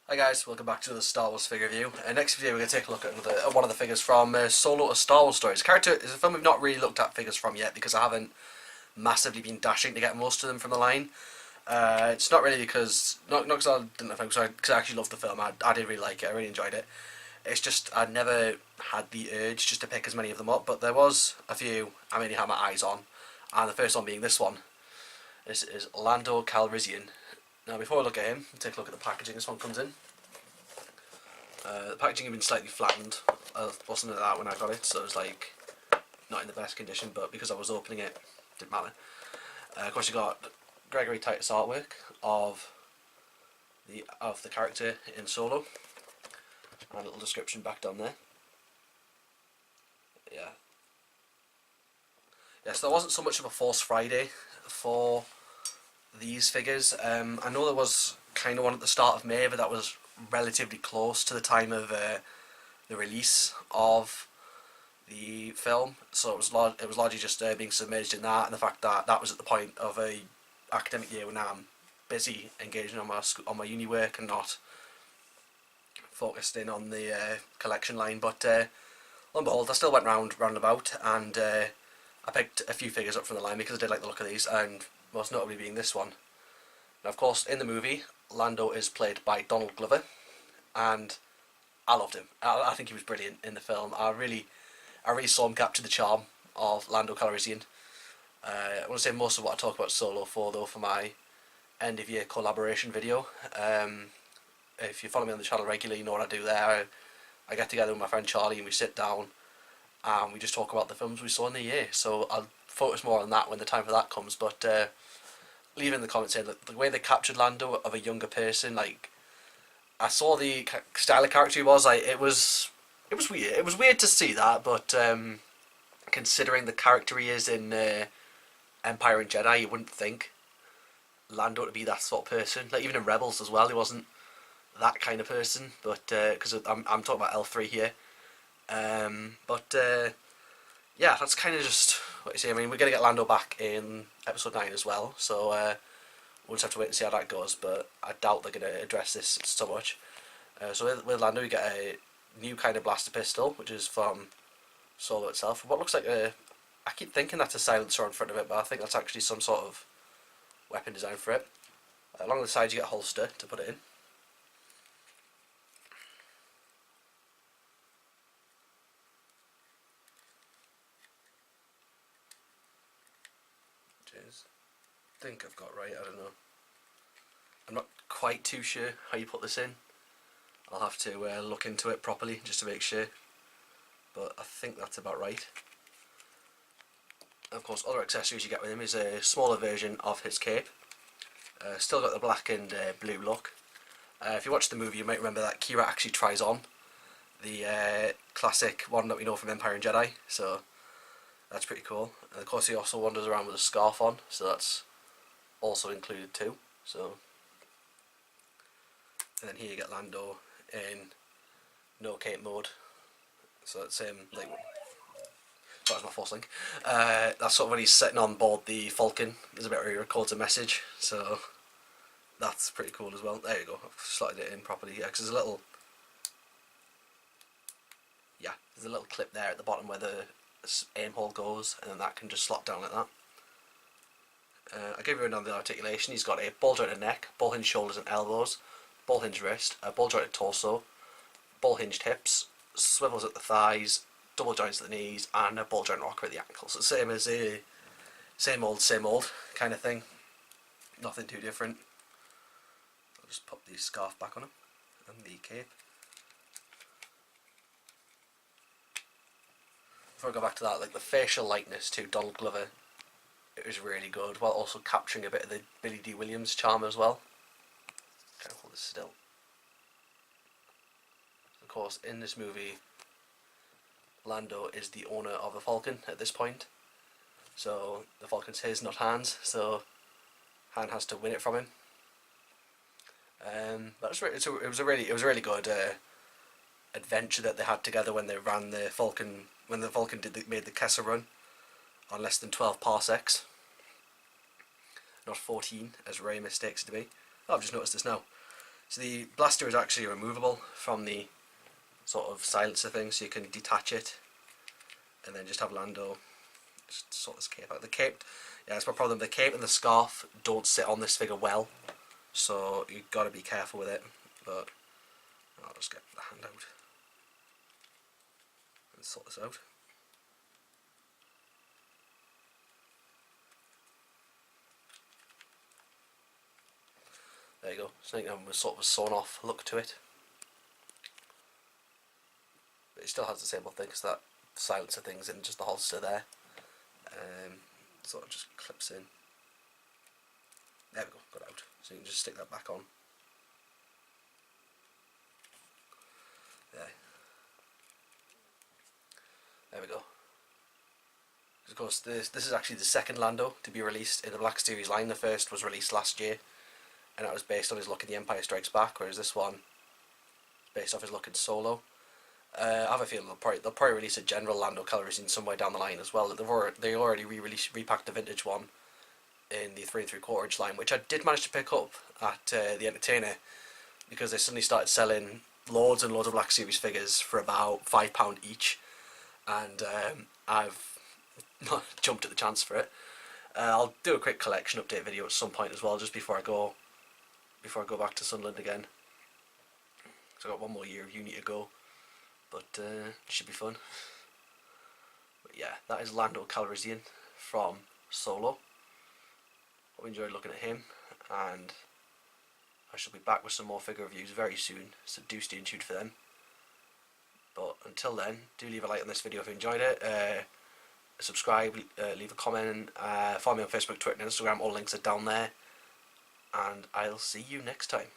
Hi guys, welcome back to the Star Wars figure review. Next video we're going to take a look at one of the figures from Solo: A Star Wars Story. Character is a film we've not really looked at figures from yet because I haven't massively been dashing to get most of them from the line. It's not really because, not because I didn't have because I actually loved the film. I did really like it, I really enjoyed it. It's just I never had the urge just to pick as many of them up, but there was a few I mainly had my eyes on, and the first one being this one. This is Lando Calrissian. Now before I look at him, take a look at the packaging this one comes in. The packaging had been slightly flattened. I wasn't at that when I got it, so it was like not in the best condition, but because I was opening it, didn't matter. Of course you got Gregory Titus artwork of the character in Solo, and a little description back down there. So there wasn't so much of a Force Friday for these figures. I know there was kind of one at the start of May, but that was relatively close to the time of the release of the film, so it was largely just being submerged in that, and the fact that that was at the point of a academic year when I'm busy engaging on my uni work and not focused in on the collection line. But lo and behold, I still went round about, and I picked a few figures up from the line because I did like the look of these, and most notably being this one. Now, of course, in the movie, Lando is played by Donald Glover, and I loved him. I think he was brilliant in the film. I really saw him capture the charm of Lando Calrissian. I want to say most of what I talk about Solo for, though, for my end of year collaboration video. If you follow me on the channel regularly, you know what I do there. I get together with my friend Charlie and we sit down and we just talk about the films we saw in the year. So I'll focus more on that when the time for that comes. But leave in the comments saying that the way they captured Lando of a younger person, like, I saw the style of character he was, like, it was weird. It was weird to see that, but considering the character he is in Empire and Jedi, you wouldn't think Lando to be that sort of person. Like, even in Rebels as well, he wasn't that kind of person. But because I'm talking about L3 here, yeah, that's kind of just what you see. I mean, we're gonna get Lando back in Episode 9 as well, so we'll just have to wait and see how that goes. But I doubt they're gonna address this so much. So with Lando, we get a new kind of blaster pistol, which is from Solo itself. What looks like I keep thinking that's a silencer on front of it, but I think that's actually some sort of weapon design for it. Along the sides, you get a holster to put it in. I think I've got right, I don't know. I'm not quite too sure how you put this in. I'll have to look into it properly just to make sure, but I think that's about right. Of course, other accessories you get with him is a smaller version of his cape. Still got the black and blue look. If you watch the movie, you might remember that Kira actually tries on the classic one that we know from Empire and Jedi, so that's pretty cool. And of course he also wanders around with a scarf on, so that's also included too. So, and then here you get Lando in no cape mode. So it's like, that's my force link. That's sort of when he's sitting on board the Falcon. There's a bit where he records a message, so that's pretty cool as well. There you go, I've slotted it in properly. Yeah, because there's a little clip there at the bottom where the aim hole goes, and then that can just slot down like that. I gave you a rundown of the articulation. He's got a ball jointed neck, ball hinged shoulders and elbows, ball hinged wrist, a ball jointed torso, ball hinged hips, swivels at the thighs, double joints at the knees, and a ball joint rocker at the ankles. So same as a same old kind of thing. Nothing too different. I'll just pop the scarf back on him and the cape. Before I go back to that, like the facial likeness to Donald Glover, it was really good, while also capturing a bit of the Billy D. Williams charm as well. Kind of hold this still. Of course, in this movie, Lando is the owner of the Falcon at this point, so the Falcon's his, not Han's. So Han has to win it from him. But it was a really good adventure that they had together when they ran the Falcon. When the Falcon made the Kessel run on less than 12 parsecs, not 14 as Ray mistakes to be. Oh, I've just noticed this now. So the blaster is actually removable from the sort of silencer thing, so you can detach it and then just have Lando just sort this cape out. The cape, yeah, that's my problem. The cape and the scarf don't sit on this figure well, so you've got to be careful with it. But I'll just get the hand out and sort this out. There you go. So now there's sort of a sawn off look to it. But it still has the same old thing, because that silencer thing's in just the holster there. Sort of just clips in. There we go, got it out. So you can just stick that back on. There we go. Of course, this is actually the second Lando to be released in the Black Series line. The first was released last year, and that was based on his look in The Empire Strikes Back, whereas this one is based off his look in Solo. I have a feeling they'll probably release a general Lando Calrissian somewhere down the line as well. They already repacked the vintage one in the 3 3/4 inch line, which I did manage to pick up at the Entertainer, because they suddenly started selling loads and loads of Black Series figures for about £5 each, and I've not jumped at the chance for it. I'll do a quick collection update video at some point as well, just before I go back to Sunderland again. So I've got one more year of uni to go, but it should be fun. But yeah, that is Lando Calrissian from Solo. Hope you enjoyed looking at him, and I shall be back with some more figure reviews very soon, so do stay tuned for them. But until then, do leave a like on this video if you enjoyed it. Subscribe, leave a comment, follow me on Facebook, Twitter and Instagram, all links are down there, and I'll see you next time.